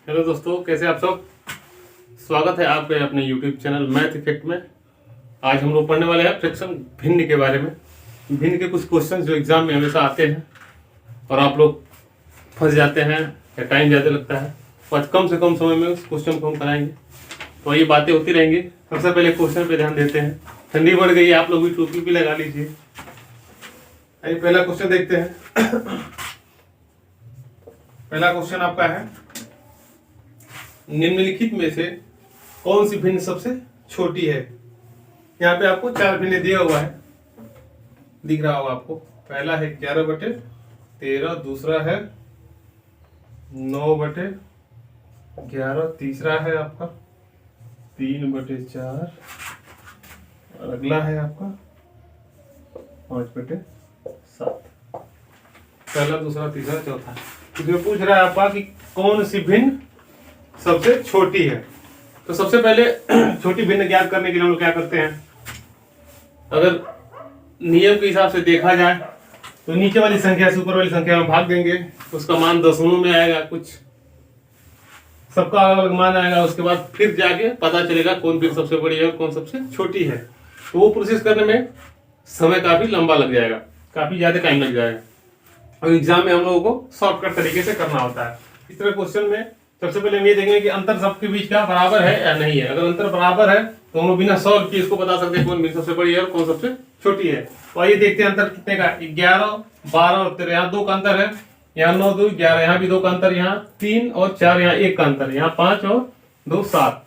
Hello दोस्तों, कैसे आप सब। स्वागत है आपके अपने YouTube चैनल मैथ इफेक्ट में। आज हम लोग पढ़ने वाले हैं फ्रैक्शन भिन्न के बारे में। भिन्न के कुछ क्वेश्चन जो एग्जाम में हमेशा आते हैं और आप लोग फंस जाते हैं या टाइम ज़्यादा लगता है, तो आज कम से कम समय में उस क्वेश्चन को हम कराएंगे। तो ये बातें होती रहेंगी। सबसे पहले क्वेश्चन पे ध्यान देते हैं। ठंडी बढ़ गई है, आप लोग भी टोपी भी लगा लीजिए। आइए पहला क्वेश्चन देखते हैं। पहला क्वेश्चन आपका है, निम्नलिखित में से कौन सी भिन्न सबसे छोटी है। यहाँ पे आपको 4 भिन्न दिया हुआ है, दिख रहा होगा आपको। पहला है 11/13, दूसरा है 9/11, तीसरा है आपका 3/4 और अगला है आपका 5/7। पहला, दूसरा, तीसरा, चौथा। इसमें पूछ रहा है आपका कि कौन सी भिन्न सबसे छोटी है। तो सबसे पहले छोटी भिन्न ज्ञात करने के लिए हम लोग क्या करते हैं, अगर नियम के हिसाब से देखा जाए तो नीचे वाली संख्या से ऊपर वाली संख्या में भाग देंगे, उसका मान दशमलव में आएगा, कुछ सबका अलग अलग मान आएगा। उसके बाद फिर जाके पता चलेगा कौन भिन्न सबसे बड़ी है और कौन सबसे छोटी है। तो वो प्रोसेस करने में समय काफी लंबा लग जाएगा, काफी ज्यादा टाइम लग जाएगा और एग्जाम में हम लोगों को शॉर्टकट तरीके से करना होता है। इस तरह क्वेश्चन में सबसे पहले हम ये देखेंगे कि अंतर सबके बीच का बराबर है या नहीं है। अगर अंतर बराबर है तो हम लोग बिना सॉल्व किए इसको बता सकते हैं कौन भिन्न सबसे बड़ी है और कौन सबसे छोटी है। तो आइए देखते हैं अंतर कितने का। 11, 12 और 13, यहाँ 2 का अंतर है। यहाँ 9, 2, 11, यहाँ भी 2 का अंतर, यहाँ 3 और 4, यहाँ 1 का अंतर, यहाँ 5 और 2, 7।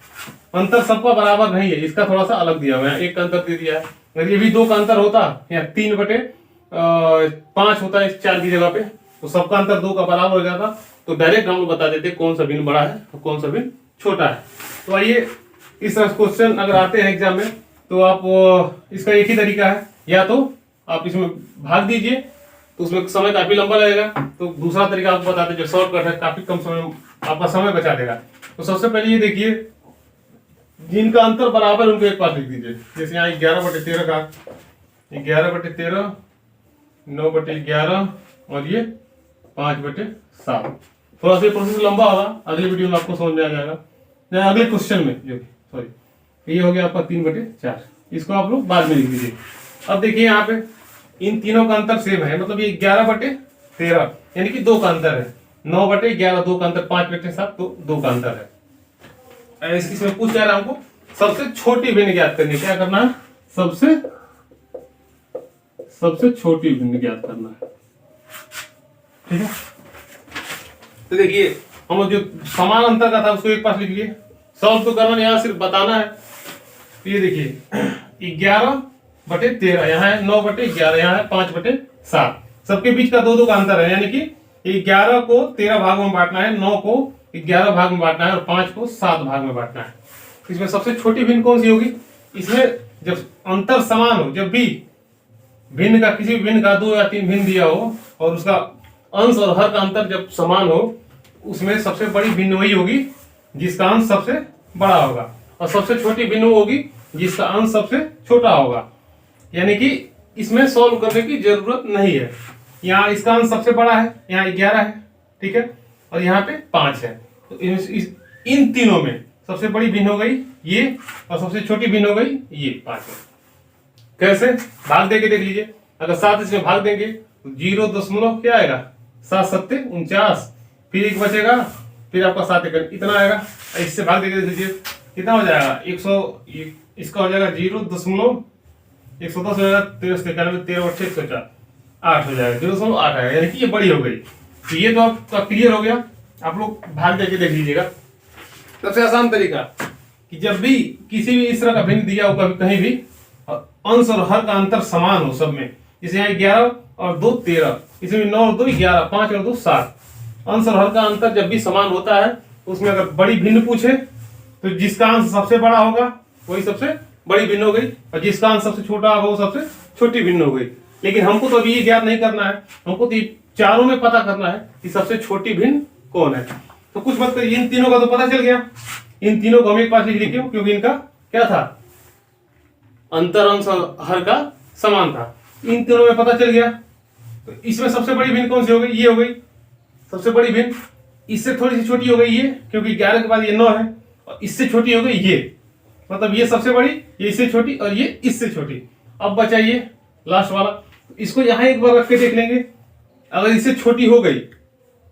अंतर सबका बराबर नहीं है, इसका थोड़ा सा अलग दिया हुआ है, 1 का अंतर दे दिया है। अगर ये भी 2 का अंतर होता, यहाँ 3/5 होता है इस 4 की जगह पे, तो सबका अंतर 2 का बराबर हो जाता। तो डायरेक्ट हम लोग बता देते कौन सा भिन्न बड़ा है और कौन सा भिन्न छोटा है। तो आइए इस तरह क्वेश्चन अगर आते हैं एग्जाम में तो आप इसका एक ही तरीका है, या तो आप इसमें भाग दीजिए तो उसमें समय काफी लंबा लगेगा। तो दूसरा तरीका आपको बताते जो शॉर्टकट है, काफी कम समय आपका समय बचा देगा। तो सबसे पहले ये देखिए, जिनका अंतर बराबर उनको एक पास लिख दीजिए। जैसे यहाँ 11/13 का 11/13, 9/11 और ये 5/7। थोड़ा सा प्रोसेस लंबा होगा, अगली वीडियो में आपको समझ में आ जाएगा। अगले क्वेश्चन में जो सॉरी ये हो गया आपका 3/4, इसको आप लोग बाद में लिख दीजिए। अब देखिए यहाँ पे इन तीनों का अंतर सेम है, मतलब ये 11/13 यानी कि 2 का अंतर है। 9/11 2 का अंतर, 5/7 तो 2 का अंतर है। इसमें पूछ जा रहा है हमको सबसे छोटी भिन्न ज्ञात करनी। क्या करना है, सबसे छोटी भिन्न ज्ञात करना है, ठीक है। तो देखिए हम लोग जो समान अंतर का था उसको एक पास लिख लिए। सॉल्व तो करना, यहाँ सिर्फ बताना है। तो ये देखिए 11/13 यहाँ है, 9/11 यहाँ है, 5/7। सबके बीच का 2-2 का अंतर है, यानी कि 11 को 13 भाग में बांटना है, 9 को 11 भाग में बांटना है और 5 को 7 भाग में बांटना है। इसमें सबसे छोटी भिन्न कौन सी होगी। इसमें जब अंतर समान हो, जब भी भिन्न का किसी भी भिन्न का 2 या 3 भिन्न दिया हो और उसका अंश और हर का अंतर जब समान हो, उसमें सबसे बड़ी भिन्न वही होगी जिसका अंश सबसे बड़ा होगा, और सबसे छोटी भिन्न होगी जिसका अंश सबसे छोटा होगा। यानी कि इसमें सॉल्व करने की जरूरत नहीं है। यहाँ इसका अंश सबसे बड़ा है, यहाँ 11 है, ठीक है, और यहाँ पे 5 है। तो इन तीनों में सबसे बड़ी भिन्न हो गई ये और सबसे छोटी भिन्न हो गई ये 5 है। कैसे, भाग देके देख लीजिए। अगर 7 इसमें भाग देंगे तो 0 क्या आएगा, 7 7 49, फिर 1 बचेगा, फिर आपका 7 इतना आएगा। इससे भाग देके देख लीजिए कितना हो जाएगा, 100, इसका हो जाएगा 0.110 हो जाएगा, 13 104 8 हो जाएगा, 0.8 आएगा, यानी कि ये बड़ी हो गई। तो ये तो आपका क्लियर हो गया। आप लोग भाग देके देख लीजिएगा। सबसे आसान तरीका कि जब भी किसी भी इस तरह का भिन्न दिया हो, कभी कहीं भी अंश और हर का अंतर समान हो सब में, जैसे यहाँ 11 और 2 13, इसमें 9 और 2 11, 5 और 2 7। अंश और हर का अंतर जब भी समान होता है उसमें अगर बड़ी भिन्न पूछे तो जिसका अंश सबसे बड़ा होगा वही सबसे बड़ी भिन्न हो गई, और जिसका अंश सबसे छोटा होगा वो सबसे छोटी भिन्न हो गई। लेकिन हमको तो अभी ये ज्ञात नहीं करना है, हमको तो चारों में पता करना है कि सबसे छोटी भिन्न कौन है। तो कुछ मत करिए, इन तीनों का तो पता चल गया। इन तीनों को हम एक पास लिख लिखे क्योंकि इनका क्या था, अंतर अंश और हर का समान था। इन तीनों में पता चल गया। तो इसमें सबसे बड़ी भिन्न कौन सी हो गई, ये हो गई सबसे बड़ी भिन्न। इससे थोड़ी सी छोटी हो गई ये, क्योंकि 11 के बाद ये 9 है, और इससे छोटी हो गई ये, मतलब ये सबसे बड़ी, ये इससे छोटी, और ये इससे छोटी। अब बचा ये लास्ट वाला, इसको यहाँ एक बार रख के देख लेंगे। अगर इससे छोटी हो गई,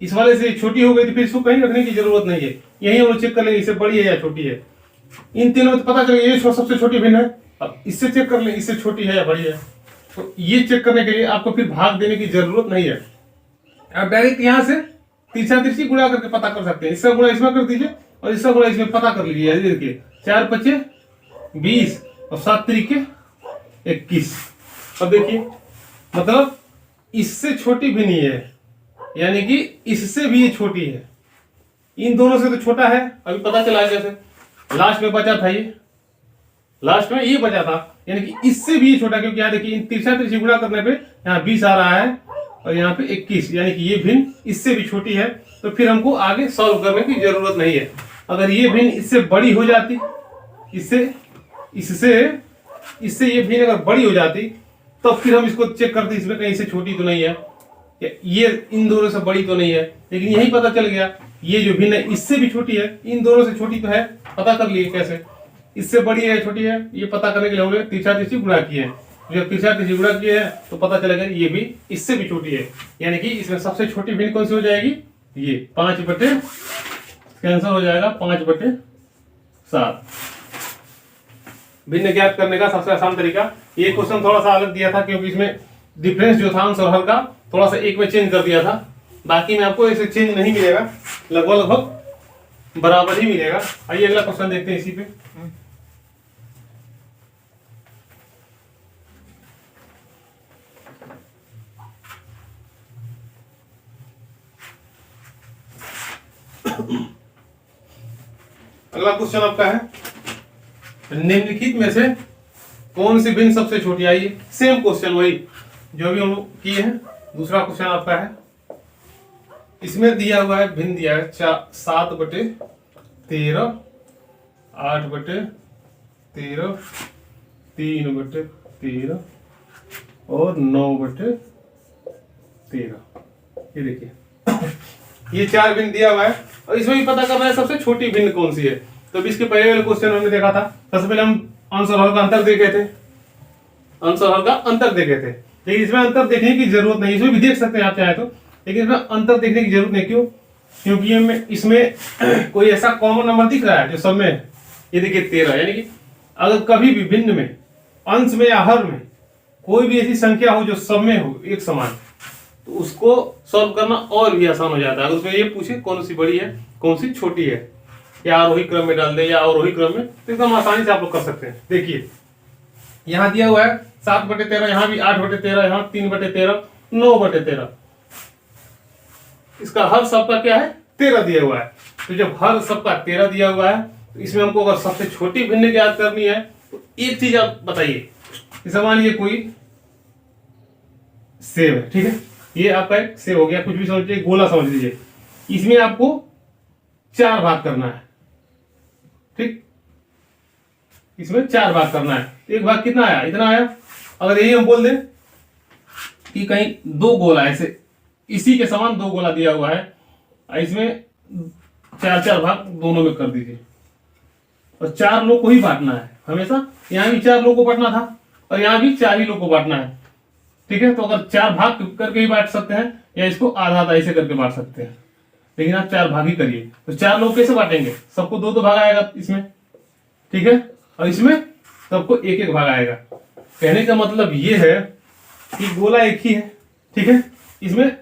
इस वाले से छोटी हो गई, तो फिर इसको कहीं रखने की जरूरत नहीं है, यही हम लोग चेक कर लेंगे इससे बड़ी है या छोटी है। इन तीनों में तो पता चलेगा ये सबसे छोटी भिन्न है। अब इससे चेक कर लें इससे छोटी है या बड़ी है। तो ये चेक करने के लिए आपको फिर भाग देने की जरूरत नहीं है, आप डायरेक्ट यहाँ से तीसरा तिरछी गुणा करके पता कर सकते हैं। इसका गुणा इसमें कर दीजिए और इसका गुणा इसमें पता कर लीजिए। देखिए 4 पचे 20 और 7 तिरिके 21। अब देखिए मतलब इससे छोटी भी नहीं है, यानी कि इससे भी ये छोटी है। इन दोनों से तो छोटा है, अभी पता चला कैसे। लास्ट में बचा था ये, लास्ट में ये बचा था, यानी कि इससे भी ये छोटा, क्योंकि यहाँ देखिए इन तिरछा तिरछी गुणा करने पे यहाँ 20 आ रहा है और यहाँ पे 21, यानी कि ये भिन्न इससे भी छोटी है। तो फिर हमको आगे सॉल्व करने की जरूरत नहीं है। अगर ये भिन्न इससे बड़ी हो जाती, इससे ये भिन्न अगर बड़ी हो जाती, तब तो फिर हम इसको चेक करते इसमें कहीं से छोटी तो नहीं है, ये इन दोनों से बड़ी तो नहीं है। लेकिन यही पता चल गया ये जो भिन्न है इससे भी छोटी है, इन दोनों से छोटी तो है। पता कर लिए कैसे, इससे बड़ी है छोटी है, ये पता करने के लिए हमने तीसरा तिरछी गुणा किए हैं। जब तीसरा तिरछी गुणा किए हैं तो पता चलेगा ये भी इससे भी छोटी है, यानी कि इसमें सबसे छोटी भिन्न कौन सी हो जाएगी, ये 5 बटे कैंसर हो जाएगा 5/7। भिन्न ज्ञात करने का सबसे आसान तरीका। ये क्वेश्चन थोड़ा सा अलग दिया था, क्योंकि इसमें डिफरेंस जो था आंसर हल का थोड़ा सा एक में चेंज कर दिया था। बाकी में आपको ऐसे चेंज नहीं मिलेगा, लगभग बराबर ही मिलेगा। आइए अगला क्वेश्चन देखते हैं इसी पे। अगला क्वेश्चन आपका है, निम्नलिखित में से कौन सी भिन्न सबसे छोटी आई। सेम क्वेश्चन वही जो भी हम लोग किए हैं। दूसरा क्वेश्चन आपका है, इसमें दिया हुआ है भिन्न दिया है 7/13, 8/13, 3/13 और 9/13। ये देखिए ये 4 भिन्न दिया हुआ है और इसमें भी पता करना है सबसे छोटी भिन्न कौन सी है। तो अभी इसके पहले वाले क्वेश्चन हमने देखा था, सबसे पहले हम आंसर हल का अंतर देखे थे, आंसर हल का अंतर देखे थे। लेकिन इसमें अंतर देखने की जरूरत नहीं, इसमें भी देख सकते हैं आप चाहे तो, लेकिन इसमें अंतर देखने की जरूरत नहीं। क्यों? क्योंकि इसमें कोई ऐसा कॉमन नंबर दिख रहा है जो सब में है। ये देखिए 13, यानी कि अगर कभी भी भिन्न में, अंश में या हर में कोई भी ऐसी संख्या हो जो सब में हो एक समान, तो उसको सॉल्व करना और भी आसान हो जाता है। अगर उसमें ये पूछे कौन सी बड़ी है कौन सी छोटी है, या आरोही क्रम में डाल दे या अवरोही क्रम में, तो एकदम आसानी से आप लोग कर सकते हैं। देखिए यहाँ दिया हुआ है 7/13, यहाँ भी 8/13, यहाँ 3/13, 9/13। इसका हर सबका क्या है 13 दिया हुआ है। तो जब हर सबका 13 दिया हुआ है, तो इसमें हमको अगर सबसे छोटी भिन्न ज्ञात करनी है, तो एक चीज आप बताइए। मान लीजिए कोई सेब है, ठीक है, ये आपका एक सेब हो गया, कुछ भी समझिए, गोला समझ लीजिए। इसमें आपको 4 भाग करना है, ठीक, इसमें 4 भाग करना है। एक भाग कितना आया, इतना आया। अगर यही हम बोल दें कि कहीं 2 गोला ऐसे इसी के समान 2 गोला दिया हुआ है, इसमें 4 भाग दोनों में कर दीजिए, और 4 लोग को ही बांटना है हमेशा। यहाँ भी 4 लोग को बांटना था और यहाँ भी 4 ही लोग को बांटना है, ठीक है। तो अगर 4 भाग करके ही बांट सकते हैं, या इसको आधा आधा ऐसे करके बांट सकते हैं, लेकिन आप 4 भाग ही करिए। तो 4 लोग कैसे बांटेंगे, सबको 2-2 भाग आएगा इसमें, ठीक है, और इसमें सबको 1-1 भाग आएगा। कहने का मतलब ये है कि गोला एक ही है, ठीक है, इसमें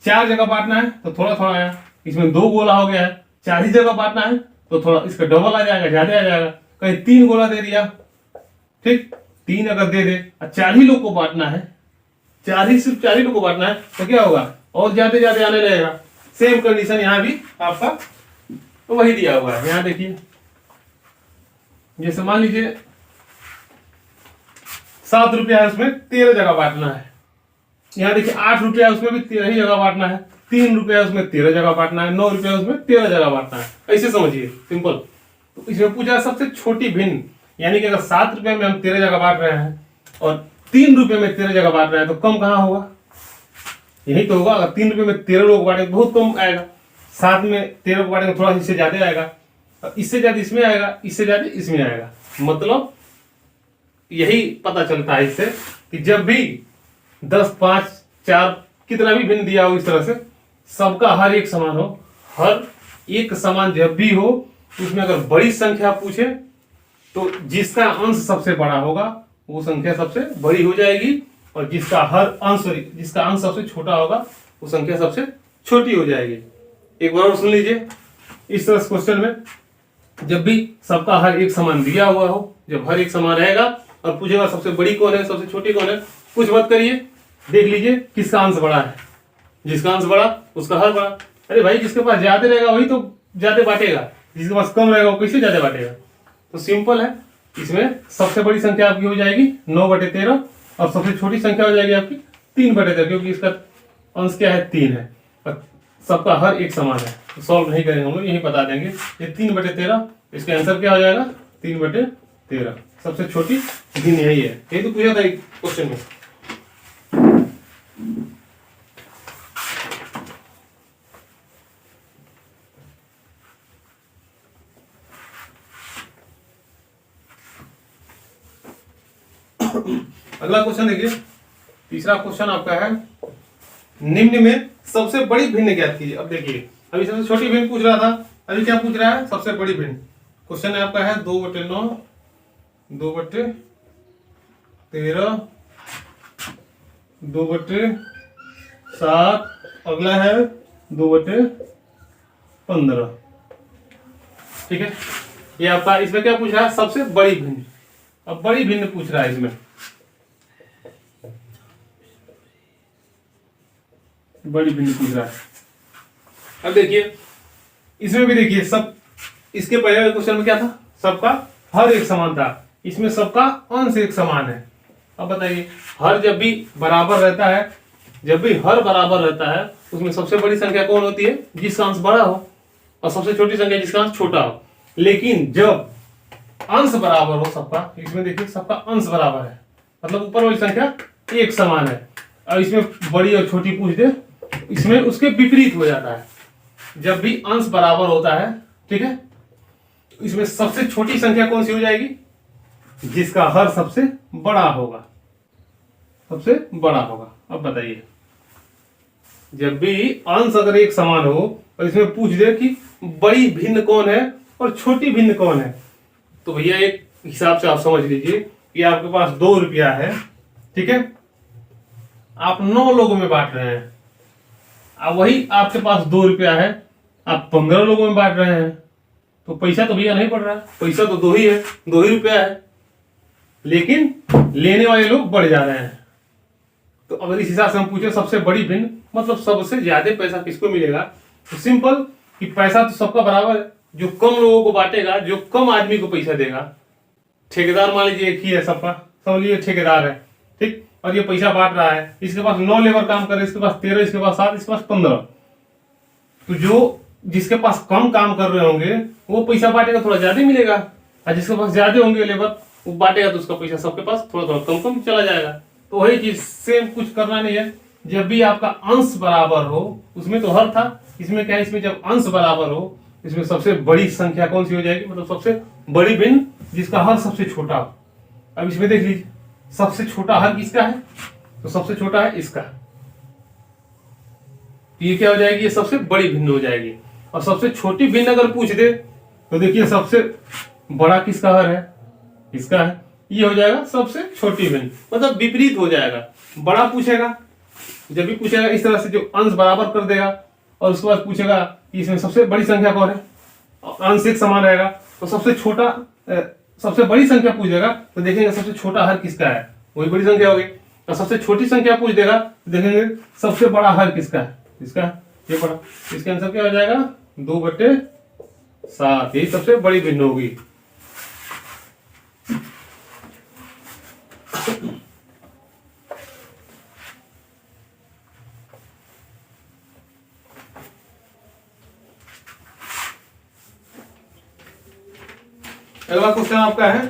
4 जगह बांटना है तो थोड़ा थोड़ा आया, इसमें 2 गोला हो गया है, 4 ही जगह बांटना है तो थोड़ा इसका डबल आ जाएगा, ज्यादा आ जाएगा। कहीं 3 गोला दे दिया, ठीक, 3 अगर दे दे, 4 ही लोग को बांटना है, सिर्फ 4 ही लोग को बांटना है, तो क्या होगा, और ज्यादा ज्यादा आने लगेगा। सेम कंडीशन यहाँ भी आपका तो वही दिया हुआ है। यहाँ देखिए, जैसे मान लीजिए 7 रुपया है, उसमें 13 जगह बांटना है। यहाँ देखिए 8 रुपया, उसमें भी 13 ही जगह बांटना है। 3 रुपया, उसमें 13 जगह बांटना है। 9 रुपया, उसमें 13 जगह बांटना है। ऐसे समझिए, सिंपल। तो इसमें पूछा सबसे छोटी भिन्न, यानी कि अगर 7 रुपये में हम 13 जगह बांट रहे हैं और 3 रुपये में 13 जगह बांट रहे हैं, तो कम कहाँ होगा, यही तो होगा। अगर 3 रुपये में 13 लोग बांटे बहुत कम आएगा। साथ में 13 को बांटेंगे थोड़ा इससे ज्यादा आएगा, इससे ज्यादा इसमें आएगा, इससे ज्यादा इसमें आएगा। मतलब यही पता चलता है इससे कि जब भी 10, 5, 4 कितना भी भिन्न दिया हो इस तरह से सबका हर एक समान हो, हर एक समान जब भी हो उसमें अगर बड़ी संख्या पूछे तो जिसका अंश सबसे बड़ा होगा वो संख्या सबसे बड़ी हो जाएगी, और जिसका अंश सबसे छोटा होगा वो संख्या सबसे छोटी हो जाएगी। एक बार और सुन लीजिए, इस तरह क्वेश्चन में जब भी सबका हर एक समान दिया हुआ हो, जब हर एक समान रहेगा और पूछेगा सबसे बड़ी कौन है सबसे छोटी कौन है, कुछ मत करिए, देख लीजिए किसका अंश बड़ा है, जिसका अंश बड़ा उसका हर बड़ा। अरे भाई जिसके पास ज्यादा रहेगा वही तो ज्यादा बांटेगा, जिसके पास कम रहेगा वो कैसे ज्यादा बांटेगा। तो सिंपल है, इसमें सबसे बड़ी संख्या आपकी हो जाएगी 9/13 और सबसे छोटी संख्या हो जाएगी आपकी 3/13, क्योंकि इसका अंश क्या है 3 है और सबका हर एक समान है। तो सॉल्व नहीं करेंगे हम लोग, यही बता देंगे ये 3/13, इसका आंसर क्या हो जाएगा 3/13, सबसे छोटी भिन्न यही है। यही तो पूछा था एक क्वेश्चन में। अगला क्वेश्चन देखिए, तीसरा क्वेश्चन आपका है निम्न में सबसे बड़ी भिन्न ज्ञात कीजिए। अब देखिए अभी सबसे छोटी भिन्न पूछ रहा था, अभी क्या पूछ रहा है सबसे बड़ी भिन्न। क्वेश्चन है आपका है 2/9, 2/13, 2/7, अगला है 2/15। ठीक है, ये आपका इसमें क्या पूछ रहा है सबसे बड़ी भिन्न। अब बड़ी भिन्न पूछ रहा है इसमें, बड़ी भिन्न पूछ रहा है। अब देखिए इसमें भी देखिए सब, इसके पहले क्वेश्चन में क्या था सबका हर एक समान था, इसमें सबका अंश एक समान है। अब बताइए हर जब भी बराबर रहता है, जब भी हर बराबर रहता है उसमें सबसे बड़ी संख्या कौन होती है जिसका अंश बड़ा हो, और सबसे छोटी संख्या जिसका अंश छोटा हो। लेकिन जब अंश बराबर हो सबका, इसमें देखिए सबका अंश बराबर है, मतलब ऊपर वाली संख्या एक समान है, और इसमें बड़ी और छोटी पूछ दे, इसमें उसके विपरीत हो जाता है। जब भी अंश बराबर होता है, ठीक है, इसमें सबसे छोटी संख्या कौन सी हो जाएगी जिसका हर सबसे बड़ा होगा, सबसे बड़ा होगा। अब बताइए जब भी अंश अगर एक समान हो और इसमें पूछ दे कि बड़ी भिन्न कौन है और छोटी भिन्न कौन है, तो भैया एक हिसाब से आप समझ लीजिए कि आपके पास 2 रुपया है, ठीक है, आप 9 लोगों में बांट रहे हैं, अब वही आपके पास 2 रुपया है आप 15 लोगों में बांट रहे हैं, तो पैसा तो भैया नहीं पड़ रहा है, पैसा तो 2 ही है, 2 ही रुपया है, लेकिन लेने वाले लोग बढ़ जा रहे हैं। तो अगर इस हिसाब से हम पूछे सबसे बड़ी भिन्न मतलब सबसे ज्यादा पैसा किसको मिलेगा, तो सिंपल कि पैसा तो सबका बराबर है, जो कम लोगों को बांटेगा, जो कम आदमी को पैसा देगा, ठेकेदार मान लीजिए एक ही है सबका, सब लिए ठेकेदार है, ठीक, और ये पैसा बांट रहा है, इसके पास 9 लेबर काम कर रहे हैं, इसके पास 13, इसके पास 7, इसके पास 15, तो जो जिसके पास कम काम कर रहे होंगे वो पैसा बांटेगा थोड़ा ज्यादा मिलेगा, और जिसके पास ज्यादा होंगे लेबर वो बांटेगा तो उसका पैसा सबके पास थोड़ा थोड़ा कम कम चला जाएगा। तो वही चीज सेम, कुछ करना नहीं है, जब भी आपका अंश बराबर हो, उसमें तो हर था, इसमें क्या है, इसमें जब अंश बराबर हो इसमें सबसे बड़ी संख्या कौन सी हो जाएगी, मतलब सबसे बड़ी भिन्न जिसका हर सबसे छोटा हो। अब इसमें देख लीजिए सबसे छोटा हर किसका है, तो सबसे छोटा है इसका, ये क्या हो जाएगी, ये सबसे बड़ी भिन्न हो जाएगी। और सबसे छोटी भिन्न अगर पूछ दे तो देखिए सबसे बड़ा किसका हर है, इसका है, ये हो जाएगा सबसे छोटी भिन्न, मतलब विपरीत हो जाएगा। बड़ा पूछेगा, जब भी पूछेगा इस तरह से जो अंश बराबर कर देगा, और उसके बाद पूछेगा कि इसमें सबसे बड़ी संख्या कौन है, अंश एक समान रहेगा, तो सबसे छोटा सबसे बड़ी संख्या पूछ देगा तो देखेंगे सबसे छोटा हर किसका है, वही बड़ी संख्या होगी। और सबसे छोटी संख्या पूछ देगा तो देखेंगे सबसे बड़ा हर किसका है, इसका, ये बड़ा, इसका आंसर क्या हो जाएगा 2/7, यही सबसे बड़ी भिन्न होगी। अगला क्वेश्चन आपका है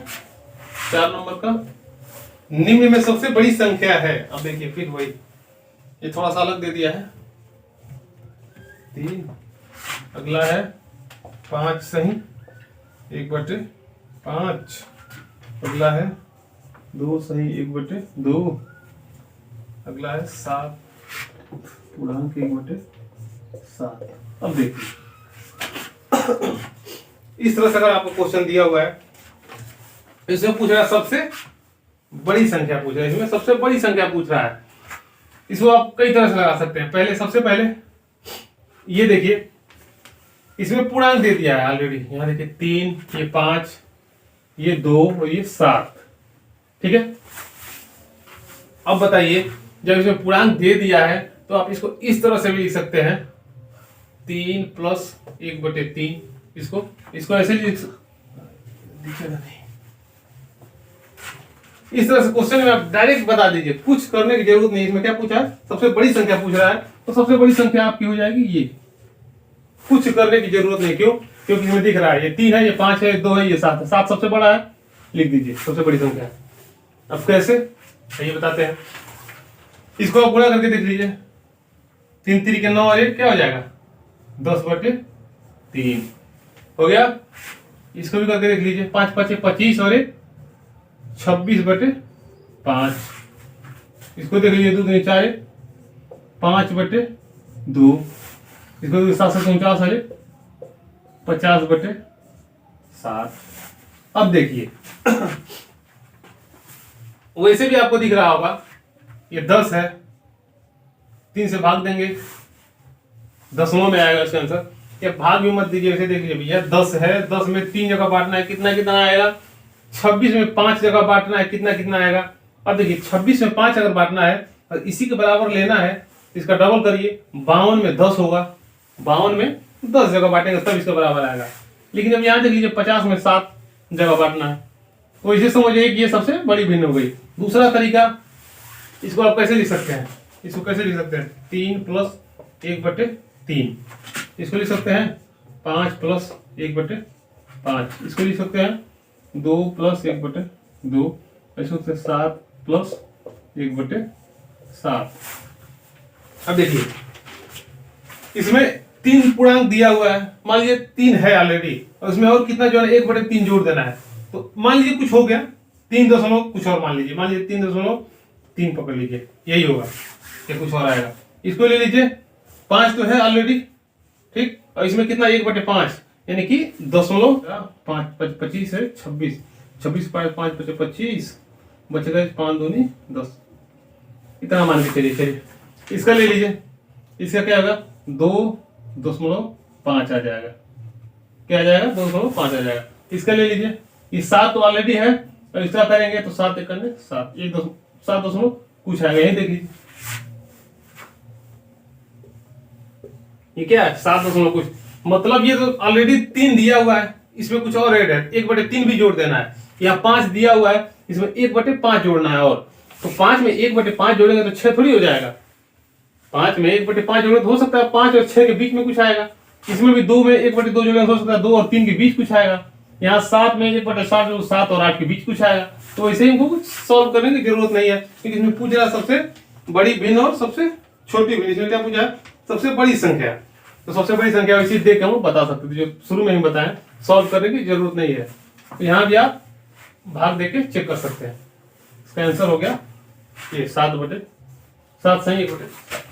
4 नंबर का, निम्न में सबसे बड़ी संख्या है। अब देखिए फिर वही, ये थोड़ा सा अलग दे दिया है, 3, अगला है 5 सही 1/5। अगला है 2 सही 1/2। अगला है 7 पूर्णांक 1/7। अब देखिए इस तरह से अगर आपको क्वेश्चन दिया हुआ है, इसमें पूछ रहा है सबसे बड़ी संख्या पूछ रहा है, इसमें सबसे बड़ी संख्या पूछ रहा है। इसको आप कई तरह से लगा सकते हैं। पहले सबसे पहले ये देखिए, इसमें पूर्णांक दे दिया है ऑलरेडी। यहाँ देखिए 3, ये 5, ये 2 और ये 7। ठीक है, अब बताइए जब इसमें पूर्णांक दे दिया है तो आप इसको इस तरह से भी लिख सकते हैं 3 + 1/3। इसको ऐसे लिख दिखेगा नहीं, इस तरह से क्वेश्चन में आप डायरेक्ट बता दीजिए, कुछ करने की जरूरत नहीं। इसमें क्या पूछा है, सबसे बड़ी संख्या पूछ रहा है, तो सबसे बड़ी संख्या आपकी हो जाएगी ये। कुछ करने की जरूरत नहीं, क्यों? क्योंकि इसमें दिख रहा है ये 3 है, ये 5 है, 2 है, ये 7 है। 7 सबसे बड़ा है, लिख दीजिए सबसे बड़ी संख्या। अब कैसे, ये बताते हैं। इसको आप गुणा करके देख लीजिए, 3 × 3 = 9 और 1 क्या हो जाएगा 10/3 हो गया। इसको भी करके देख लीजिए, 5 × 5 = 25 और 1 26/5। इसको देख लीजिए, 2 × 3 = 4 5/2। इसको 7 × 7 = 49 और 50/7। अब देखिए वैसे भी आपको दिख रहा होगा ये 10 है, 3 से भाग देंगे, दसवां में आएगा इसका आंसर। ये भाग भी मत दीजिए, ऐसे देख लीजिए भैया 10 है, 10 में 3 जगह बांटना है, कितना कितना आएगा। 26 में 5 जगह बांटना है, कितना कितना आएगा। अब देखिए 26 में 5 अगर बांटना है और इसी के बराबर लेना है, इसका डबल करिए, 52 में 10 होगा, 52 में 10 जगह बांटेंगे तब इसके बराबर आएगा। लेकिन अब यहाँ देख लीजिए 50 में 7 जगह बांटना है, तो इसे समझिए कि ये सबसे बड़ी भिन्न हो गई। दूसरा तरीका, इसको आप कैसे लिख सकते हैं, इसको कैसे लिख सकते हैं 3 + 1/3। इसको लिख सकते हैं 5 + 1/5। इसको लिख सकते हैं 2 + 1/2। इसको लिख सकते हैं 7 + 1/7। अब देखिए इसमें 3 पूर्णांक दिया हुआ है, मान लीजिए 3 है ऑलरेडी, और इसमें और कितना जो है 1/3 जोड़ देना है। तो मान लीजिए कुछ हो गया 3 दशमलव कुछ और, मान लीजिए 3.3 पकड़ लीजिए, यही होगा, ये कुछ और आएगा। इसको ले लीजिए, 5 तो है ऑलरेडी, ठीक, और इसमें कितना 1/5 यानी कि 0.5 है 26, 26 5 5 25 बचेगा 5 दूनी 10, इतना मान के चलिए। इसका ले लीजिए, इसका क्या होगा 2.5 आ जाएगा, क्या आ जाएगा 2.5 आ जाएगा। इसका ले लीजिए, ये 7 तो ऑलरेडी है, और इसका करेंगे तो 7 × 1 = 7, 7 दशमलव कुछ आएगा, यही देख लीजिए, ये क्या है 7 दशमलव कुछ। मतलब ये तो ऑलरेडी 3 दिया हुआ है, इसमें कुछ और ऐड है, 1/3 भी जोड़ देना है। यहाँ 5 दिया हुआ है, इसमें 1/5 जोड़ना है, और तो 5 में 1/5 जोड़ेंगे तो 6 थोड़ी हो जाएगा। 5 में 1/5 जोड़ेंगे तो हो सकता है 5 और 6 के बीच में कुछ आएगा। इसमें भी 2 में 1/2 जोड़ेंगे तो हो सकता है 2 और 3 के बीच कुछ आएगा। यहाँ 7 में 1/7 7 और 8 के बीच कुछ आएगा। तो ऐसे ही हमको कुछ सॉल्व करने की जरूरत नहीं है, क्योंकि इसमें पूछ रहा सबसे बड़ी भिन्न और सबसे छोटी भिन्न। इसमें क्या पूछा है, सबसे बड़ी संख्या। तो सबसे बड़ी संख्या इसी देख के हम बता सकते थे, जो शुरू में ही बताएं, सॉल्व करने की जरूरत नहीं है। तो यहाँ भी आप भाग देके चेक कर सकते हैं। इसका आंसर हो गया ये 7/7 सही 1/7।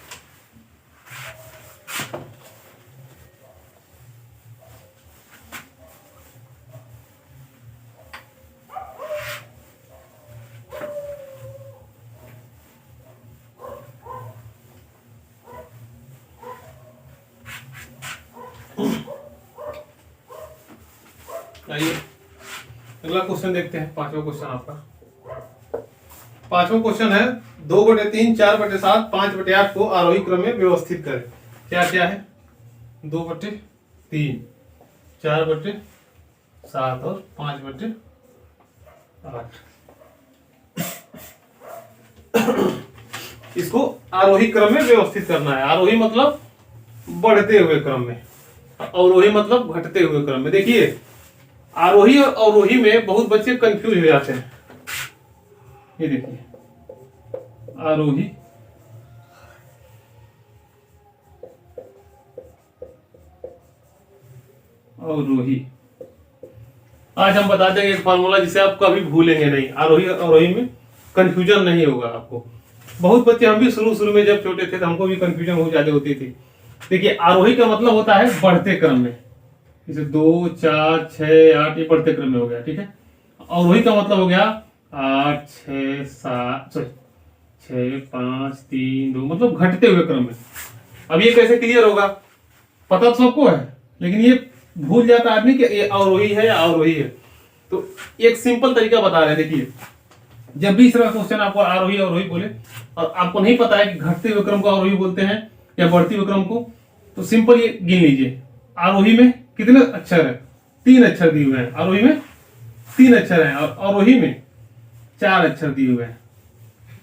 आइए अगला क्वेश्चन देखते हैं, पांचवा क्वेश्चन आपका। पांचवा क्वेश्चन है 2/3 4/7 5/8 को आरोही क्रम में व्यवस्थित करें। क्या क्या है 2/3 4/7 और 5/8। इसको आरोही क्रम में व्यवस्थित करना है। आरोही मतलब बढ़ते हुए क्रम में, अवरोही मतलब घटते हुए क्रम में। देखिए आरोही और अवरोही में बहुत बच्चे कंफ्यूज हो जाते हैं। ये देखिए आरोही अवरोही। आज हम बता देंगे एक फार्मूला जिसे आप कभी भूलेंगे नहीं, आरोही अवरोही में कंफ्यूजन नहीं होगा आपको। बहुत बच्चे, हम भी शुरू में जब छोटे थे तो हमको भी कंफ्यूजन बहुत ज्यादा होती थी। देखिए, आरोही का मतलब होता है बढ़ते क्रम में, जैसे 2 4 6 8 ये बढ़ते क्रम में हो गया, ठीक है। अवरोही का मतलब हो गया 8 6 7 6 5 3 2, मतलब घटते हुए क्रम में। अब ये कैसे क्लियर होगा, पता तो सबको है, लेकिन ये भूल जाता आदमी कि ये अवरोही है या अवरोही है। तो एक सिंपल तरीका बता रहे हैं, देखिए, जब भी इस तरह का क्वेश्चन आपको आरोही अवरोही बोले और आपको नहीं पता है कि घटते हुए क्रम को अवरोही बोलते हैं या बढ़ते हुए क्रम को, तो सिंपल ये गिन लीजिए। आरोही में कितने अक्षर है, 3 अक्षर दिए हुए हैं। आरोही में 3 अक्षर हैं और अवरोही में 4 अक्षर दिए हुए हैं।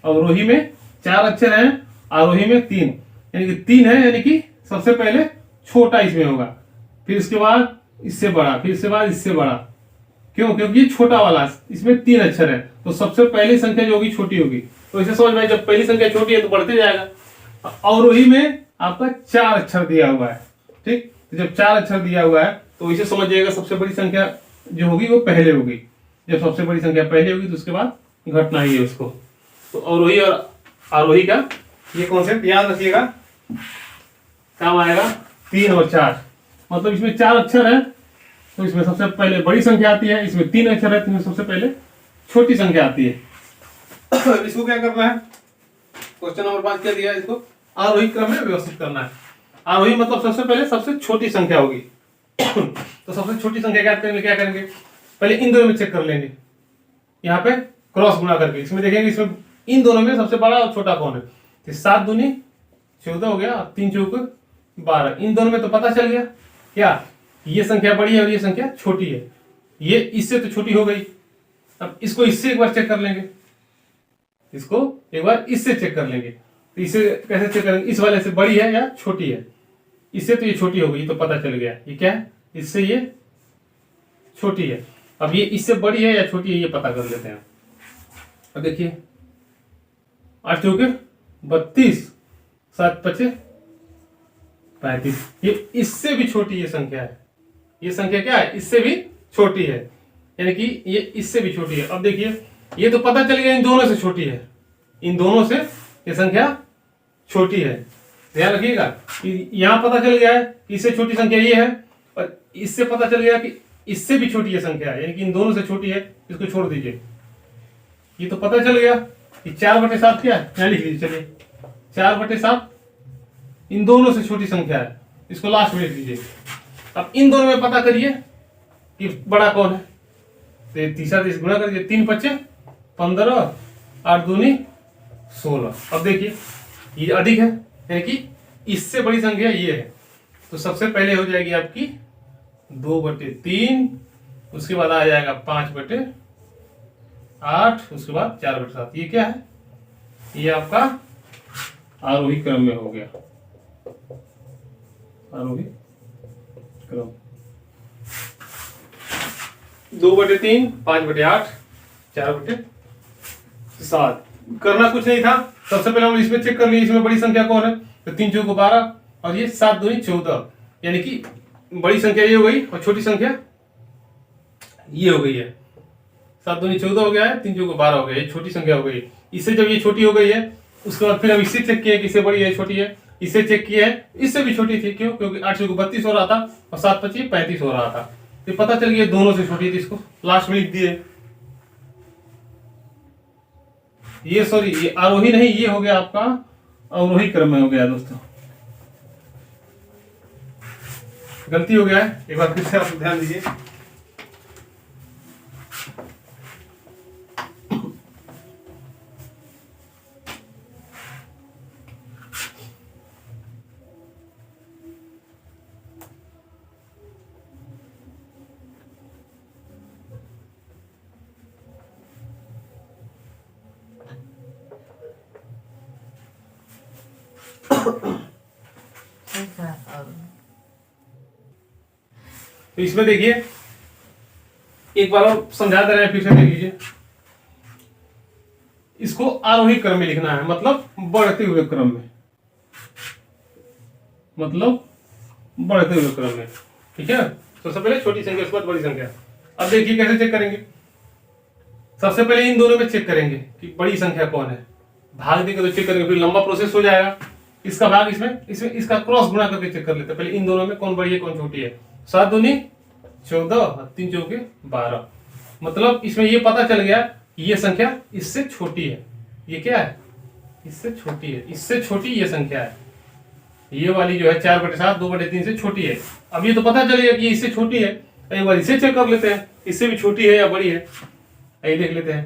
अवरोही में 4 अक्षर हैं, आरोही में 3, यानी कि 3 है, यानी कि सबसे पहले छोटा इसमें होगा, फिर इसके बाद इससे बड़ा, फिर इसके बाद इससे बड़ा। क्यों? क्योंकि ये छोटा वाला, इसमें 3 अक्षर है, तो सबसे पहली संख्या जो होगी छोटी होगी। तो इसे समझ में, जब पहली संख्या छोटी है तो बढ़ते जाएगा। अवरोही में आपका 4 अक्षर दिया हुआ है, ठीक। तो जब 4 अक्षर दिया हुआ है तो इसे समझिएगा सबसे बड़ी संख्या जो होगी वो पहले होगी। जब सबसे बड़ी संख्या पहले होगी तो उसके बाद घटना ही है उसको। तो अवरोही और आरोही का ये कॉन्सेप्ट याद रखिएगा, काम आएगा। 3 और 4, मतलब इसमें 4 अक्षर है तो इसमें सबसे पहले बड़ी संख्या आती है, इसमें 3 अक्षर है तो इसमें सबसे पहले छोटी संख्या आती है। इसको क्या करना है, क्वेश्चन नंबर 5 क्या दिया है, इसको आरोही क्रम में व्यवस्थित करना है। आरोही मतलब सबसे पहले सबसे छोटी संख्या होगी। तो सबसे छोटी संख्या क्या करेंगे, पहले इन दोनों में चेक कर लेंगे, यहाँ पे क्रॉस गुणा करके इसमें देखेंगे इसमें इन दोनों में सबसे बड़ा और छोटा कौन है। तो 7 दूनी 14 हो गया, 3 चौक 12। इन दोनों में तो पता चल गया क्या, ये संख्या बड़ी है और ये संख्या छोटी है। ये इससे तो छोटी हो गई। अब इसको इससे एक बार चेक कर लेंगे, इसको एक बार इससे चेक कर लेंगे। तो इसे कैसे चेक करेंगे, इस वाले से बड़ी है या छोटी है। इससे तो ये छोटी हो गई, तो पता चल गया ये क्या है, इससे ये छोटी है। अब ये इससे बड़ी है या छोटी है ये पता कर लेते हैं। अब देखिए 8 चौके 32, 7 पचे 35, ये इससे भी छोटी ये संख्या है। ये संख्या क्या है, इससे भी छोटी है, यानी कि ये इससे भी छोटी है। अब देखिए ये तो पता चल गया इन दोनों से छोटी है, इन दोनों से ये संख्या छोटी है। ध्यान रखिएगा कि यहां पता चल गया है कि इससे छोटी संख्या ये है, और इससे पता चल गया कि इससे भी छोटी ये संख्या है, यानी कि इन दोनों से छोटी है। इसको छोड़ दीजिए, ये तो पता चल गया कि 4/7 क्या है, यहां लिख लीजिए। चलिए 4/7 इन दोनों से छोटी संख्या है, इसको लास्ट में लिख दीजिए। अब इन दोनों में पता करिए कि बड़ा कौन है। तो तीसरा इस गुणा करिए, 3 पच्चे 15, 8 दूनी 16। अब देखिए ये अधिक है, यानी कि इससे बड़ी संख्या ये है। तो सबसे पहले हो जाएगी आपकी 2/3, उसके बाद आ जाएगा 5/8, उसके बाद 4/7। ये क्या है, ये आपका आरोही क्रम में हो गया। आरोही क्रम 2/3, 5/8, 4/7। करना कुछ नहीं था, सबसे पहले हम इसमें चेक कर लिए इसमें बड़ी संख्या कौन है। तो 3 चौको 12 और ये 7 दूनी 14, यानी कि बड़ी संख्या ये हो गई और छोटी संख्या ये हो गई है। 7 दूनी 14 हो गया है, 3 चौको 12 हो गया, ये छोटी संख्या हो गई। इससे जब ये छोटी हो गई है उसके बाद फिर हम इससे चेक किए कि इससे बड़ी है छोटी है, इससे चेक किया है इससे भी छोटी थी। क्यों? क्योंकि 8 चौको 32 हो रहा था और 7 पच्चीस 35 हो रहा था। तो पता चल गया दोनों से छोटी थी, इसको लास्ट में लिख दिए। ये सॉरी, ये आरोही नहीं, ये हो गया आपका अवरोही क्रम में हो गया दोस्तों, गलती हो गया है। एक बार फिर से आप ध्यान दीजिए। तो इसमें देखिए एक बार और समझा दे रहे हैं, फिर से देख लीजिए। इसको आरोही क्रम में लिखना है, मतलब बढ़ते हुए क्रम में, मतलब बढ़ते हुए क्रम में, ठीक है। तो सबसे पहले छोटी संख्या, उसके बाद बड़ी संख्या। अब देखिए कैसे चेक करेंगे। सबसे पहले इन दोनों में चेक करेंगे कि बड़ी संख्या कौन है, भाग देंगे तो चेक करेंगे, फिर लंबा प्रोसेस हो जाएगा। इसका भाग इसमें इसका क्रॉस गुणा करके चेक कर लेते हैं। पहले इन दोनों में कौन बड़ी है कौन छोटी है। 7 दूनी 14, 3 चौके 12। मतलब इसमें ये पता चल गया कि ये संख्या इससे छोटी है। ये क्या है, इससे छोटी है, इससे छोटी ये संख्या है। ये वाली जो है 4/7 2/3 से छोटी है। अब ये तो पता चल गया कि ये इससे छोटी है, एक बार इसे चेक कर लेते हैं इससे भी छोटी है या बड़ी है। ये देख लेते हैं,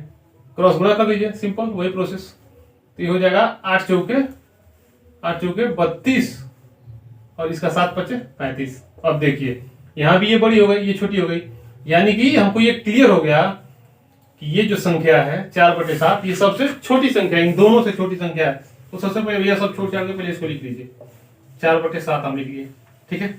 क्रॉस गुणा कर लीजिए, सिंपल वही प्रोसेस। तो ये हो जाएगा 8 चौके 32 और इसका 7 5 35। अब देखिए यहां भी ये बड़ी हो गई, ये छोटी हो गई, यानी कि हमको ये क्लियर हो गया कि ये जो संख्या है 4/7 ये सबसे छोटी संख्या है, इन दोनों से छोटी संख्या है। तो सबसे पहले भैया सब छोड़ के पहले इसको लिख लीजिए, 4/7 हम लिख लिए, ठीक है।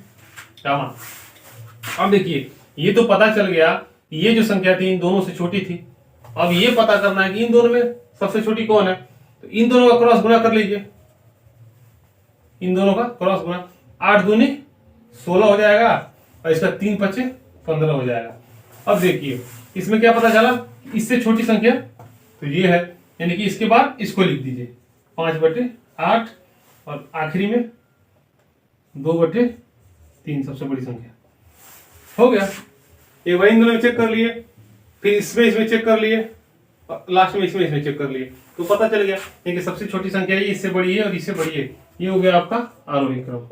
अब देखिए ये तो पता चल गया कि ये जो संख्या थी इन दोनों से छोटी थी। अब ये पता करना है कि इन दोनों में सबसे छोटी कौन है। तो इन दोनों का क्रॉस गुणा कर लीजिए, इन दोनों का क्रॉस गुणा, 8 दूनी 16 हो जाएगा और इसका 3 5 15 हो जाएगा। अब देखिए इसमें क्या पता चला, इससे छोटी संख्या तो ये है, यानी कि इसके बाद इसको लिख दीजिए 5/8 और आखिरी में 2/3 सबसे बड़ी संख्या हो गया। एक बार इन दोनों में चेक कर लिए, फिर इसमें चेक कर लिए, लास्ट में इसमें चेक कर लिए, तो पता चल गया कि सबसे छोटी संख्या ये इससे बड़ी है और इससे बड़ी है। ये हो गया आपका आरोही क्रम।